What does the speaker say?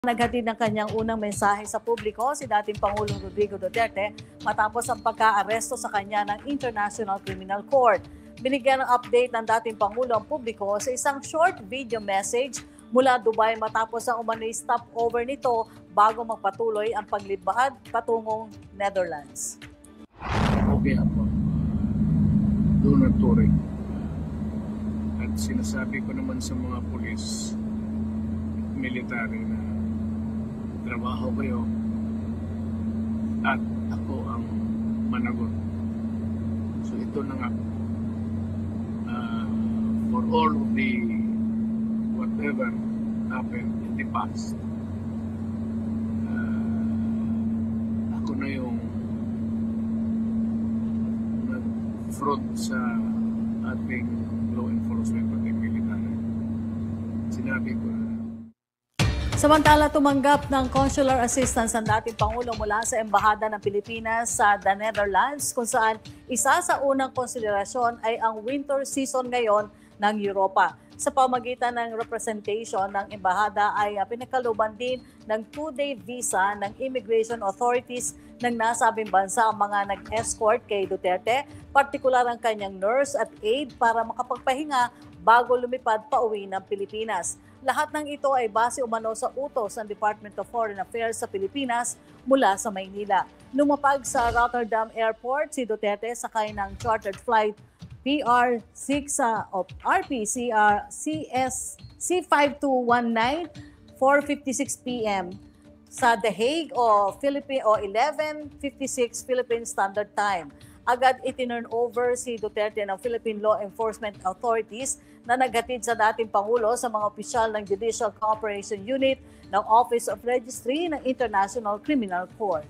Naghatid ng kanyang unang mensahe sa publiko si dating Pangulong Rodrigo Duterte matapos ang pagka-aresto sa kanya ng International Criminal Court. Binigyan ng update ng dating Pangulo ang publiko sa isang short video message mula Dubai matapos ang umano'y stopover nito bago magpatuloy ang paglibahad patungong Netherlands. Okay ako. Doon at touring. At sinasabi ko naman sa mga pulis at military na trabaho kayo at ako ang managot. So ito na nga. For all of the whatever happened in the past, ako na yung nag-front sa ating law enforcement at military. Sinabi ko na. Samantala, tumanggap ng consular assistance ang dating Pangulo mula sa Embahada ng Pilipinas sa The Netherlands, kung saan isa sa unang konsiderasyon ay ang winter season ngayon ng Europa. Sa pamagitan ng representation ng Embahada ay pinakaluban din ng 2-day visa ng immigration authorities ng nasabing bansa ang mga nag-escort kay Duterte, partikular ang kanyang nurse at aide para makapagpahinga bago lumipad pa uwi ng Pilipinas. Lahat ng ito ay base umano sa utos ng Department of Foreign Affairs sa Pilipinas mula sa Maynila. Lumapag sa Rotterdam Airport si Duterte sakay ng chartered flight PR6 of RPCR CS C5219 4:56 p.m. sa The Hague o 11:56 Philippine Standard Time. Agad itinurn over si Duterte ng Philippine Law Enforcement Authorities na naghatid sa dating Pangulo sa mga opisyal ng Judicial Cooperation Unit ng Office of Registry ng International Criminal Court.